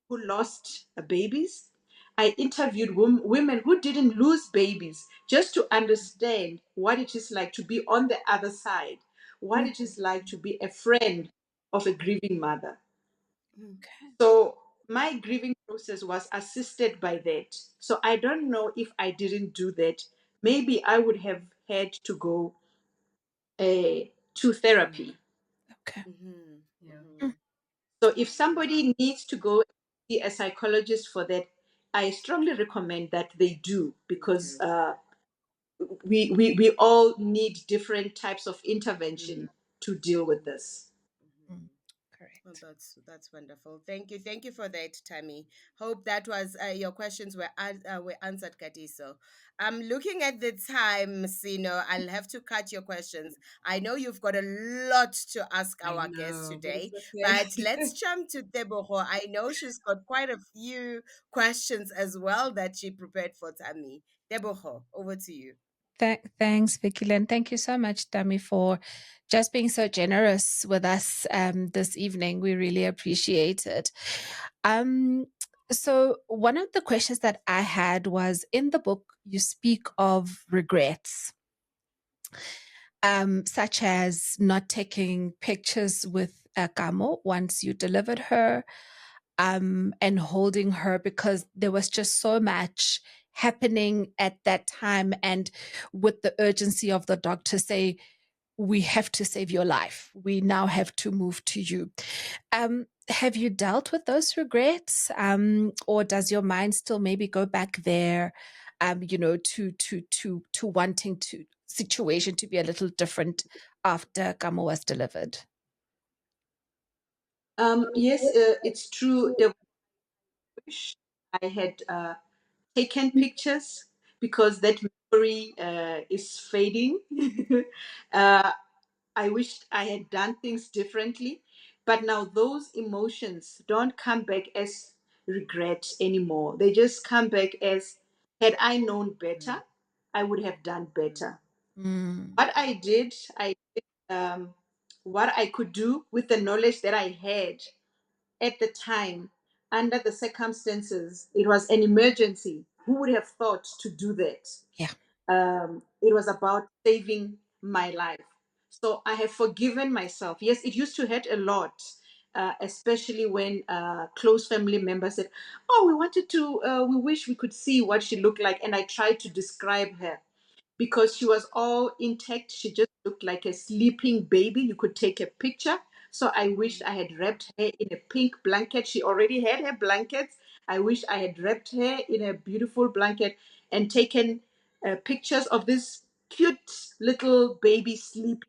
who lost babies. I interviewed women who didn't lose babies, just to understand what it is like to be on the other side, what it is like to be a friend of a grieving mother. So my grieving process was assisted by that. So I don't know if I didn't do that. Maybe I would have had to go to therapy. Okay. Yeah. So if somebody needs to go see a psychologist for that, I strongly recommend that they do, because we all need different types of intervention to deal with this. Oh, that's wonderful. Thank you for that, Tammy. Hope that was your questions were answered, Katiso. Looking at the time, Sino, I'll have to cut your questions. I know you've got a lot to ask I our guests know, but today, it's but okay. let's jump to Teboho. I know she's got quite a few questions as well that she prepared for Tammy. Teboho, over to you. Thanks, Vicky Lynn. Thank you so much, Tammy, for just being so generous with us this evening. We really appreciate it. Um, so, one of the questions that I had was in the book, you speak of regrets, such as not taking pictures with Kamo once you delivered her, and holding her because there was just so much happening at that time, and with the urgency of the doctor say, we have to save your life, we now have to move to you. Have you dealt with those regrets, or does your mind still maybe go back there, to wanting to situation to be a little different after Kamo was delivered? Yes, it's true. The wish I had taken pictures because that memory is fading. uh, I wished I had done things differently, but now those emotions don't come back as regret anymore. They just come back as, had I known better, I would have done better. Mm, What I did what I could do with the knowledge that I had at the time, under the circumstances. It was an emergency. Who would have thought to do that? yeah. It was about saving my life. So I have forgiven myself. Yes, it used to hurt a lot, especially when close family members said, "Oh, we wish we could see what she looked like," and I tried to describe her because she was all intact. She just looked like a sleeping baby. You could take a picture. So I wished I had wrapped her in a pink blanket. She already had her blankets. I wish I had wrapped her in a beautiful blanket and taken pictures of this cute little baby sleep.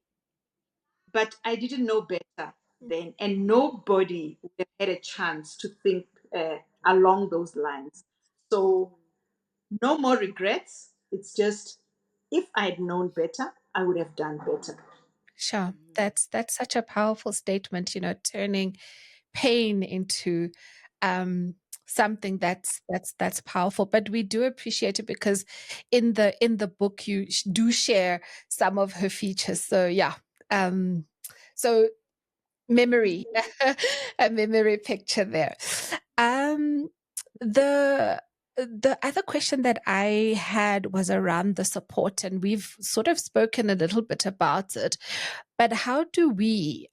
But I didn't know better then, and nobody would have had a chance to think along those lines. So no more regrets. It's just, if I had known better, I would have done better. Sure. That's such a powerful statement, turning pain into um something that's powerful. But we do appreciate it because in the book you do share some of her features. So yeah. So memory, a memory picture there. Um, the other question that I had was around the support, and we've sort of spoken a little bit about it. But how do we,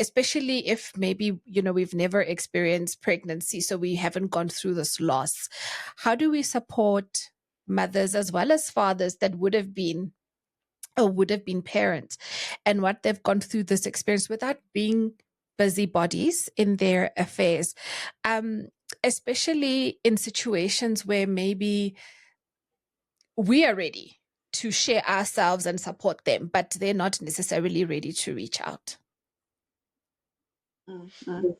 especially if maybe we've never experienced pregnancy, so we haven't gone through this loss, how do we support mothers as well as fathers that would have been parents and what they've gone through this experience without being busybodies in their affairs, um, especially in situations where maybe we are ready to share ourselves and support them, but they're not necessarily ready to reach out. Mm-hmm.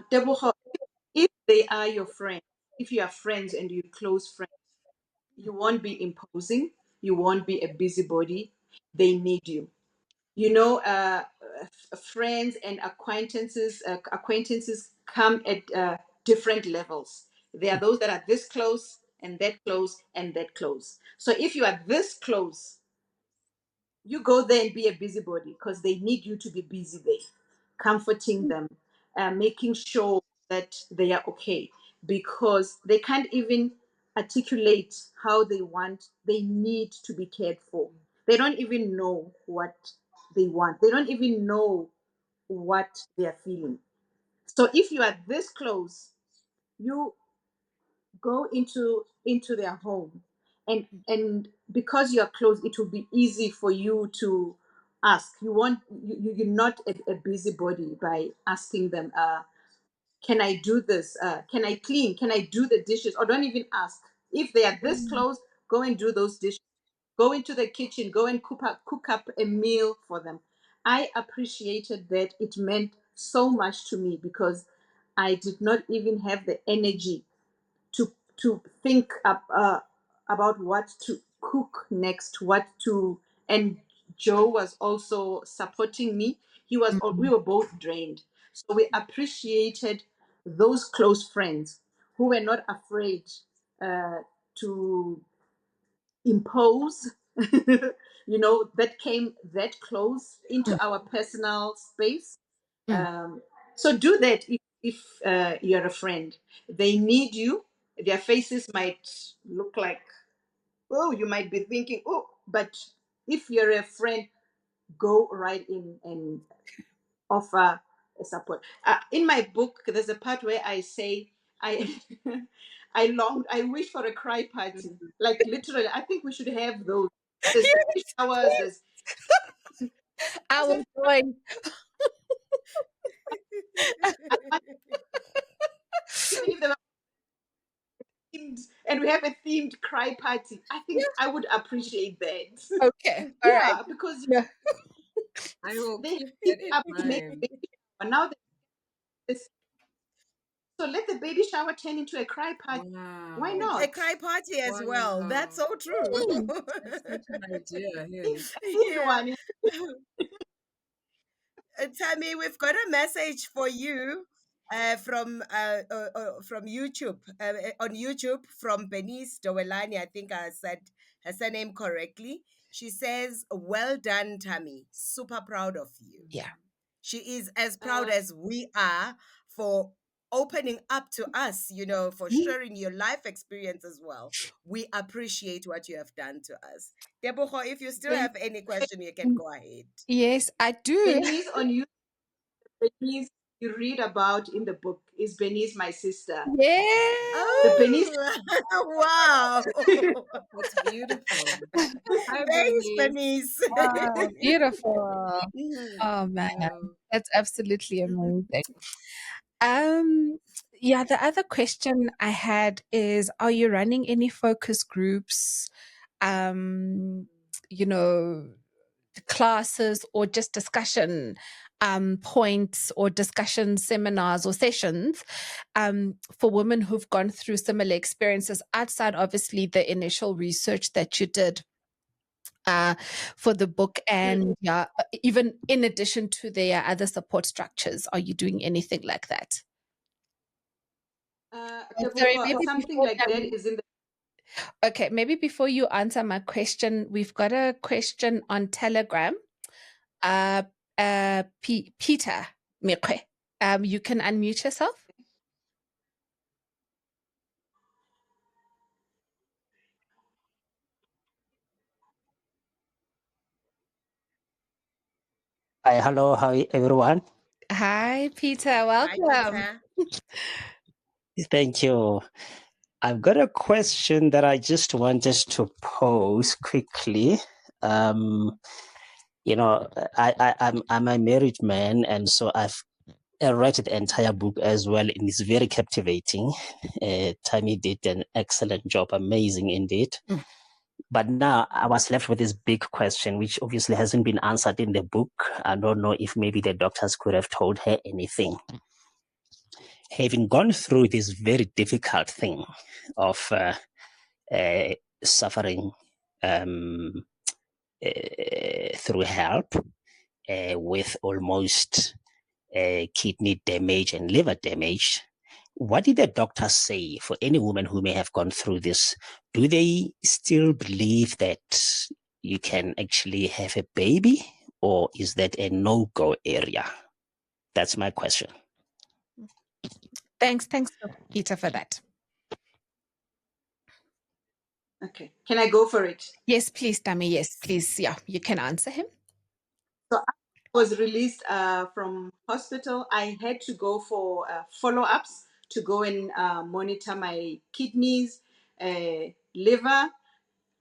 Deborah, if they are your friends, if you are friends and you're close friends, you won't be imposing, you won't be a busybody. They need you. You know, friends and acquaintances come at different levels. There are those that are this close and that close and that close. So if you are this close, you go there and be a busybody because they need you to be busy there, comforting them, making sure that they are okay, because they can't even articulate how they want. They need to be cared for. They don't even know what they want. They don't even know what they are feeling. So if you are this close, you go into their home, and because you're close, it will be easy for you to ask. You're not a busybody by asking them, can I do this, can I clean, can I do the dishes, or don't even ask. If they are this close, go and do those dishes. Go into the kitchen, go and cook up a meal for them. I appreciated that. It meant so much to me because I did not even have the energy to think about what to cook next, what to. And Joe was also supporting me. We Mm, were both drained, so we appreciated those close friends who were not afraid to impose. That came that close into mm, our personal space. mm. So do that if you're a friend. They need you. Their faces might look like, oh, you might be thinking, oh, but if you're a friend, go right in and offer a support. In my book, there's a part where I say, I I wish for a cry party. Like literally, I think we should have those. There's baby showers. There's I was going, I want, even if they're themed and we have a themed cry party. I think I would appreciate that. okay, all right. Yeah, because Yeah. I will they keep give that in up to make mind. baby shower. Now so let the baby shower turn into a cry party. Why Wow. A not? cry party as well. That's Wow. so true. Mm, That's such an idea. Hey. Good Yeah. one. Tammy, we've got a message for you from YouTube. On YouTube from Benice Dowelani. I think I said her surname correctly. She says, "Well done, Tammy. Super proud of you." yeah. She is as proud Uh, as we are for opening up to us, for sharing your life experience as well. We appreciate what you have done to us. Deborah, if you still ben, have any question, you can Mm, go ahead. yes, I do. Benice on you. Benice you read about in the book is Benice my sister. The Yeah. Benice. Oh, wow. That's beautiful. Hi, Thanks, Bernice. Bernice. Wow, beautiful. Mhm. Oh man, Wow. that's absolutely amazing. Um, yeah, the other question I had is, are you running any focus groups? Um, you know, classes or just discussion points or discussion seminars or sessions for women who've gone through similar experiences outside, obviously, the initial research that you did uh, for the book, and yeah, even in addition to their other support structures, are you doing anything like that? Sorry, Deborah, maybe something before like that is in the. okay, maybe before you answer my question, we've got a question on Telegram. Uh, Peter Mekwe. You can unmute yourself. Hi, hello, hi everyone. Hi, Peter. Hi, Welcome. Peter. Thank you. I've got a question that I just wanted to pose quickly. Um, I'm a married man, and so I've read the entire book as well, and it's very captivating. Tammy did an excellent job, amazing indeed. Mm, But now I was left with this big question, which obviously hasn't been answered in the book. I don't know if maybe the doctors could have told her anything. Having gone through this very difficult thing of uh, suffering um, through HELP with almost kidney damage and liver damage, what did the doctors say for any woman who may have gone through this? Do they still believe that you can actually have a baby, or is that a no-go area? That's my question. thanks, Peter, for that. Okay, can I go for it? Yes, please, Tammy. Yes, please. Yeah, you can answer him. So I was released from hospital. I had to go for follow-ups to go and monitor my kidneys, liver,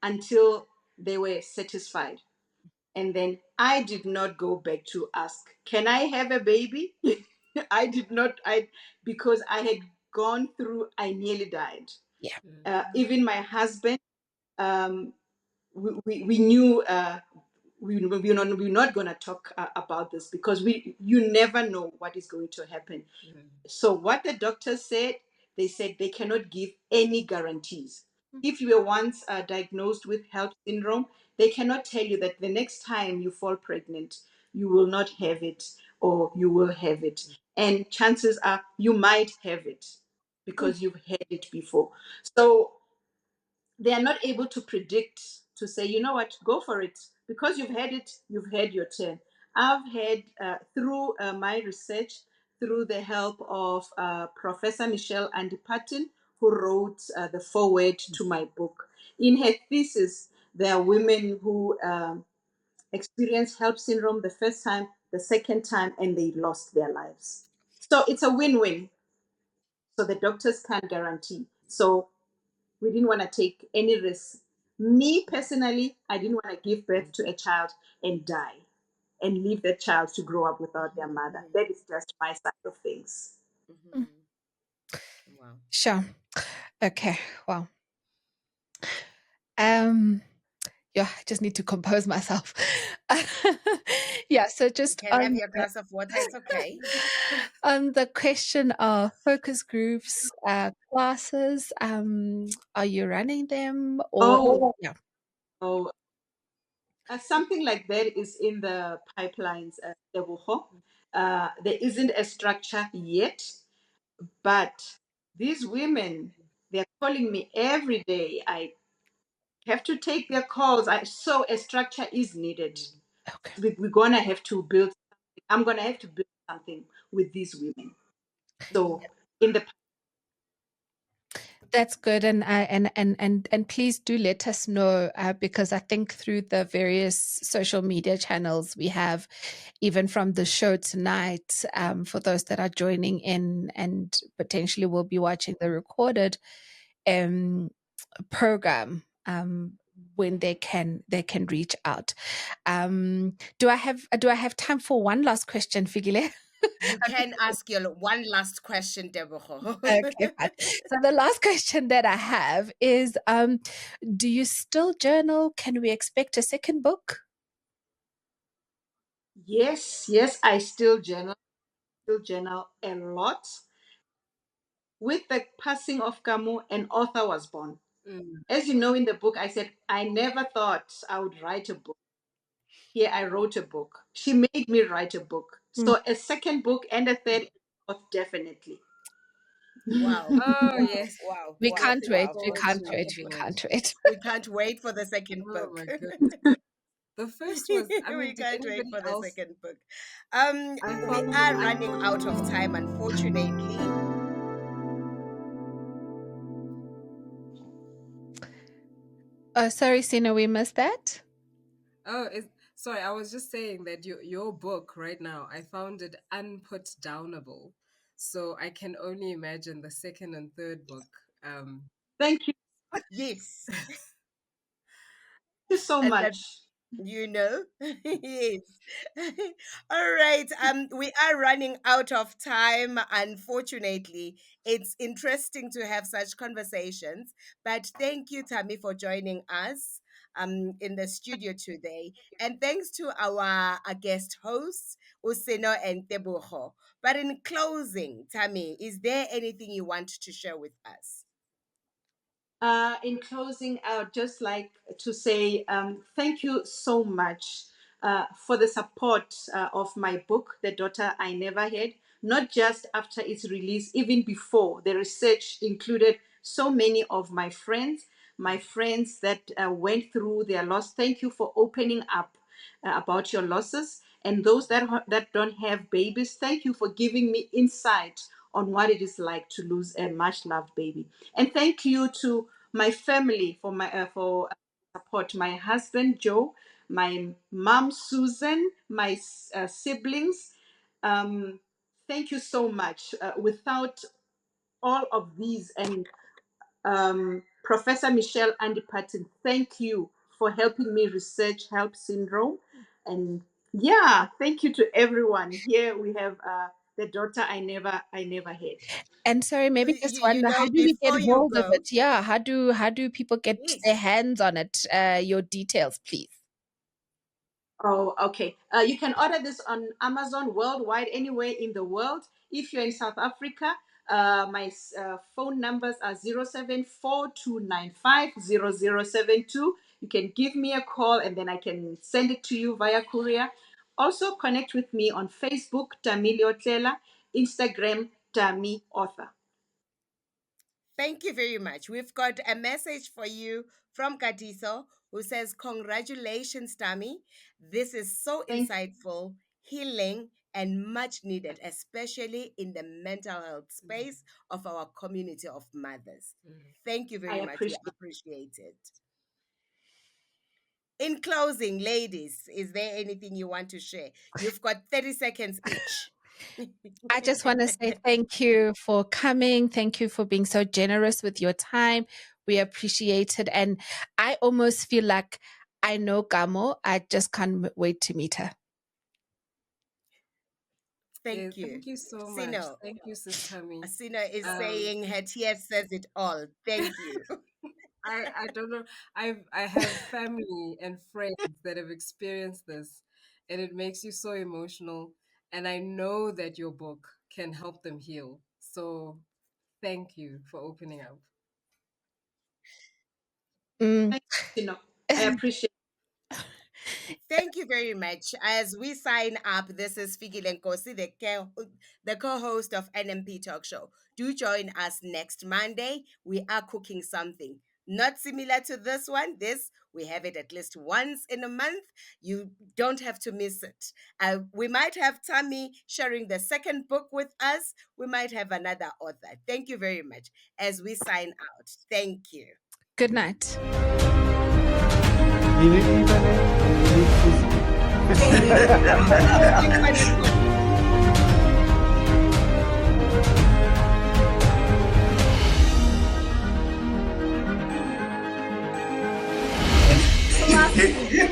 until they were satisfied. And then I did not go back to ask, can I have a baby? I did not, because I had gone through, I nearly died. Yeah. Even my husband, um, we knew. we're not going to talk about this because you never know what is going to happen. So what the doctors said, they said they cannot give any guarantees. If you were once diagnosed with HELLP syndrome, they cannot tell you that the next time you fall pregnant, you will not have it or you will have it. And chances are you might have it because you've had it before. So they are not able to predict, to say, you know what, go for it. Because you've had it, you've had your turn. I've had, through my research, through the help of Professor Michelle Andy Patton, who wrote the foreword to my book. In her thesis, there are women who experienced HELLP syndrome the first time, the second time, and they lost their lives. So it's a win-win. So the doctors can't guarantee. So we didn't want to take any risk. Me personally, I didn't want to give birth to a child and die and leave that child to grow up without their mother. That is just my side of things. Wow. Sure. Okay. Wow. Yeah, I just need to compose myself. Yeah, so You just can have on your glass of water, it's okay. on the question of focus groups, classes, are you running them or Oh, yeah? oh, something like that is in the pipelines, Tebogo. There isn't a structure yet, but these women, they're calling me every day. I have to take their calls. So a structure is needed. Okay. We're gonna have to build. I'm gonna have to build something with these women. So in the That's good, and please do let us know because I think through the various social media channels we have, even from the show tonight, for those that are joining in and potentially will be watching the recorded um, program, when they can reach out. Do I have time for one last question, Figile? You can ask your one last question, Deborah. Okay, fine. So the last question that I have is, do you still journal? Can we expect a second book? yes, I still journal a lot. With the passing of Camus, an author was born. Mm. As you know, in the book, I said I never thought I would write a book. Here, I wrote a book. She made me write a book. Mm. So a second book and a third, definitely. Wow. Oh, Wow. yes. Wow. We Wow. can't Looking wait. Wow. We forward can't to wait. We reading it. can't wait. We can't wait for the second Oh book. my goodness. The first was, I mean, We did can't wait anybody for the else? second book. I We found are I running out of time, unfortunately. Oh, sorry, Sina, we missed that. oh sorry, I was just saying that your book right now, I found it unput downable. So I can only imagine the second and third book. Thank Yes. you so And that, much. you know, yes. All right. We are running out of time. Unfortunately, it's interesting to have such conversations. But thank you, Tammy, for joining us in the studio today. And thanks to our guest hosts, Useno and Tebuho. But in closing, Tammy, is there anything you want to share with us? In closing, I would just like to say thank you so much for the support of my book, The Daughter I Never Had, not just after its release, even before. The research included so many of my friends that went through their loss. Thank you for opening up about your losses. And those that don't have babies, thank you for giving me insight on what it is like to lose a much loved baby. And thank you to my family for my for support. My husband Joe, my mom Susan, my siblings. Um, thank you so much. Without all of these and Professor Michelle Andy Patton, thank you for helping me research HELLP syndrome. And yeah, thank you to everyone. Here we have the daughter I never had. And sorry, maybe just You one. How know, do we get before you hold of go, it? Yeah, how do people get their yes. hands on it? Your details, please. Oh, okay. You can order this on Amazon worldwide, anywhere in the world. If you're in South Africa, my phone numbers are 0742950072. You can give me a call and then I can send it to you via courier. Also, connect with me on Facebook, Tami Leotlela, Instagram, Tami Author. Thank you very much. We've got a message for you from Katiso who says, "Congratulations, Tammy. This is so Thank insightful, healing, and much needed, especially in the mental health space of our community of mothers." Thank you I very much. We appreciate it. appreciate it. In closing, ladies, is there anything you want to share? You've got 30 seconds each. I just want to say thank you for coming. Thank you for being so generous with your time. We appreciate it. And I almost feel like I know Gamo. I just can't wait to meet her. Yeah, Thank you. thank you so much. Sino. Thank you, Sis Tammy. Sino is Um, saying her tears says it all. Thank you. I don't know. I have family and friends that have experienced this, and it makes you so emotional. And I know that your book can help them heal. So thank you for opening up. Mm. Thank you, Tino. I appreciate Thank you very much. As we sign up, this is Figi Lenkosi, the co-host of NMP Talk Show. Do join us next Monday. We are cooking something not similar to this one. This, we have it at least once in a month. You don't have to miss it. We might have Tammy sharing the second book with us. We might have another author. Thank you very much. As we sign out, thank you. Good night. Philosophy.